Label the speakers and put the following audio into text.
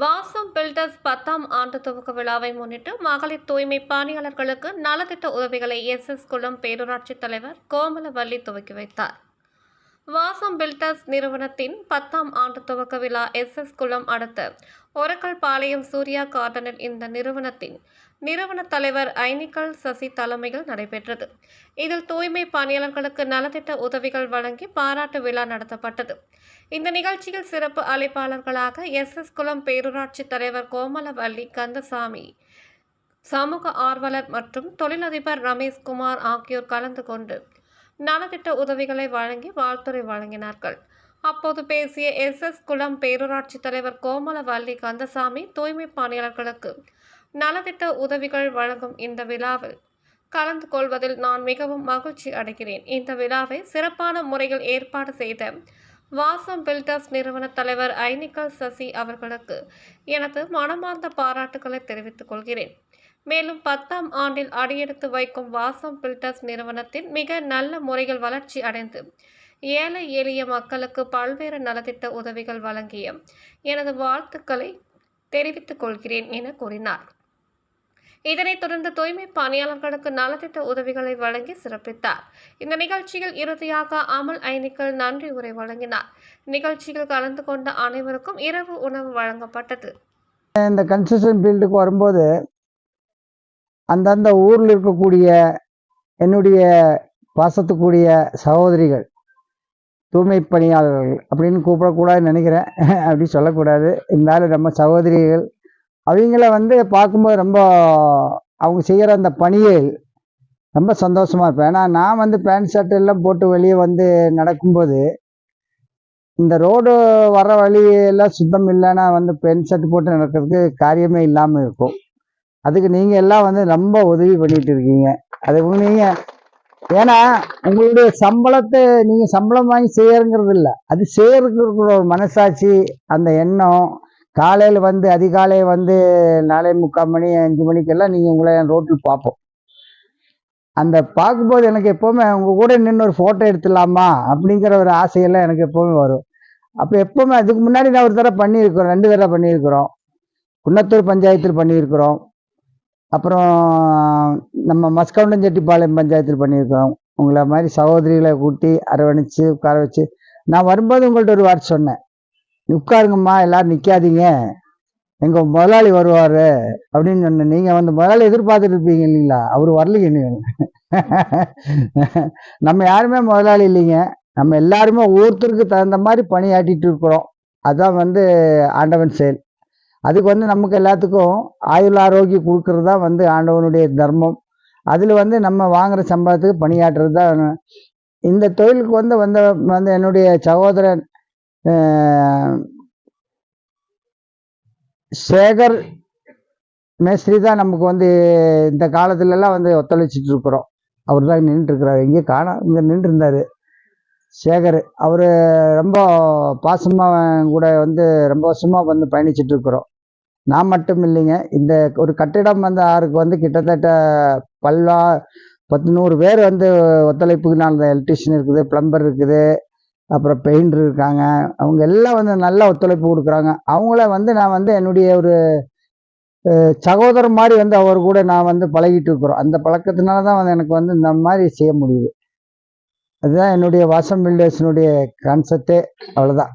Speaker 1: வாசம் பில்டர்ஸ் 10ஆம் ஆண்டு துவக்க விழாவை முன்னிட்டு மகளிர் தூய்மை பணியாளர்களுக்கு நலத்திட்ட உதவிகளை எஸ் குளம் பேரூராட்சி தலைவர் கோமலவள்ளி துவக்கி வைத்தார். வாசம் பில்டர்ஸ் நிறுவனத்தின் 10ஆம் ஆண்டு துவக்க விழா எஸ் குளம் அடுத்த ஒரக்கல்பாளையம் சூர்யா கார்டனில் இந்த நிறுவன தலைவர் ஐனிக்கல் சசி தலைமையில் நடைபெற்றது. இதில் தூய்மை பணியாளர்களுக்கு நலத்திட்ட உதவிகள் வழங்கி பாராட்டு விழா நடத்தப்பட்டது. இந்த நிகழ்ச்சியில் சிறப்பு அழைப்பாளர்களாக எஸ் குளம் பேரூராட்சி தலைவர் கோமலவள்ளி கந்தசாமி, சமூக ஆர்வலர் மற்றும் தொழிலதிபர் ரமேஷ்குமார் ஆகியோர் கலந்து கொண்டு நலத்திட்ட உதவிகளை வழங்கி வாழ்த்துரை வழங்கினார்கள். அப்போது பேசிய எஸ் குளம் பேரூராட்சி தலைவர் கோமலவள்ளி கந்தசாமி, தூய்மை பணியாளர்களுக்கு நலத்திட்ட உதவிகள் வழங்கும் இந்த விழாவில் கலந்து கொள்வதில் நான் மிகவும் மகிழ்ச்சி அடைகிறேன். இந்த விழாவை சிறப்பான முறையில் ஏற்பாடு செய்த வாசம் பில்டர்ஸ் நிறுவன தலைவர் ஐனிக்கல் சசி அவர்களுக்கு எனது மனமார்ந்த பாராட்டுக்களை தெரிவித்துக் கொள்கிறேன். மேலும் 10ஆம் ஆண்டில் அடியெடுத்து வைக்கும் வாசம் பில்டர்ஸ் நிறுவனத்தின் மிக நல்ல முறையில் வளர்ச்சி அடைந்து ஏழை எளிய மக்களுக்கு பல்வேறு நலத்திட்ட உதவிகள் வழங்கிய எனது வாழ்த்துக்களை தெரிவித்துக் கொள்கிறேன் என கூறினார். இதனைத் தொடர்ந்து தூய்மை பணியாளர்களுக்கு நலத்திட்ட உதவிகளை வழங்கி சிறப்பித்தார். இந்த நிகழ்ச்சியில் இறுதியாக அமல் ஐனிக்கல் நன்றி உரை வழங்கினார். நிகழ்ச்சியில் கலந்து கொண்ட அனைவருக்கும் இரவு உணவு வழங்கப்பட்டது.
Speaker 2: இந்த கன்ஸ்ட்ரக்ஷன் ஃபீல்டுக்கு வரும்போது அந்தந்த ஊரில் இருக்கக்கூடிய என்னுடைய பாசத்துக்குரிய சகோதரிகள், தூய்மை பணியாளர்கள் அப்படின்னு கூப்பிடக்கூடாதுன்னு நினைக்கிறேன். அப்படி சொல்லக்கூடாது. இருந்தாலும் நம்ம சகோதரிகள் அவங்கள பார்க்கும்போது ரொம்ப அவங்க செய்கிற அந்த பணியை ரொம்ப சந்தோஷமாக இருப்பேன். ஏன்னா நான் பேண்ட் ஷர்ட் எல்லாம் போட்டு வெளியே நடக்கும்போது இந்த ரோடு வர வழியெல்லாம் சுத்தம் இல்லைன்னா பேண்ட் ஷர்ட் போட்டு நடக்கிறதுக்கு காரியமே இல்லாமல் இருக்கும். அதுக்கு நீங்கள் எல்லாம் ரொம்ப உதவி பண்ணிட்டு இருக்கீங்க. அது நீங்கள் ஏன்னா உங்களுடைய சம்பளத்தை நீங்கள் சம்பளம் வாங்கி செய்யறங்கிறது இல்லை, அது செய்யறதுக்கு ஒரு மனசாட்சி, அந்த எண்ணம். காலையில் அதிகாலை 4:45 மணி 5 மணிக்கெல்லாம் நீங்கள் உங்களை ரோட்டில் பார்ப்போம். அந்த பார்க்கும்போது எனக்கு எப்போவுமே உங்கள் கூட நின்று ஒரு ஃபோட்டோ எடுத்துடலாமா அப்படிங்கிற ஒரு ஆசையெல்லாம் எனக்கு எப்போவுமே வரும். அப்போ எப்போவுமே அதுக்கு முன்னாடி நான் ஒரு தடவை பண்ணியிருக்கிறோம், 2 தடவை பண்ணியிருக்கிறோம். குன்னத்தூர் பஞ்சாயத்தில் பண்ணியிருக்கிறோம், அப்புறம் நம்ம மஸ்கவுண்டஞ்செட்டிப்பாளையம் பஞ்சாயத்தில் பண்ணியிருக்கிறோம். உங்களை மாதிரி சகோதரிகளை கூட்டி அரவணைச்சு உட்கார வச்சு நான் வரும்போது உங்கள்கிட்ட ஒரு வார்த்தை சொன்னேன், உட்காருங்கம்மா, எல்லாரும் நிற்காதீங்க, எங்கள் முதலாளி வருவார் அப்படின்னு சொன்னேன். நீங்கள் முதலாளி எதிர்பார்த்துட்டு இருப்பீங்க இல்லைங்களா? அவர் வரலைங்க. நம்ம யாருமே முதலாளி இல்லைங்க, நம்ம எல்லாருமே ஒவ்வொருத்தருக்கு தகுந்த மாதிரி பணியாற்றிட்டு இருக்கிறோம். அதுதான் ஆண்டவன் செயல். அதுக்கு நமக்கு எல்லாத்துக்கும் ஆயுள் ஆரோக்கியம் கொடுக்கறது தான் ஆண்டவனுடைய தர்மம். அதில் நம்ம வாங்குகிற சம்பளத்துக்கு பணியாற்றுறது தான். இந்த தொழிலுக்கு என்னுடைய சகோதரன் சேகர் மேஸ்திரி தான் நமக்கு இந்த காலத்துலலாம் ஒத்துழைச்சிட்டு இருக்கிறோம். அவர் தான் நின்றுட்டுருக்கிறார். இங்கே இங்கே நின்று இருந்தார் சேகர். அவர் ரொம்ப பாசமாக கூட ரொம்ப வருஷமாக பயணிச்சுட்டு இருக்கிறோம். நான் மட்டும் இல்லைங்க, இந்த ஒரு கட்டிடம் ஆறுக்கு கிட்டத்தட்ட 100 பேர் ஒத்துழைப்புக்கு நான் எலக்ட்ரிஷியன் இருக்குது, பிளம்பர் இருக்குது, அப்புறம் பெயிண்டர் இருக்காங்க. அவங்க எல்லாம் நல்லா ஒத்துழைப்பு கொடுக்குறாங்க. அவங்கள நான் என்னுடைய ஒரு சகோதரர் மாதிரி அவர் கூட நான் பழகிட்டு இருக்கிறோம். அந்த பழக்கத்தினால தான் எனக்கு இந்த மாதிரி செய்ய முடியுது. அதுதான் என்னுடைய வாசம் பில்டர்ஸினுடைய கான்செப்டே. அவ்வளோதான்.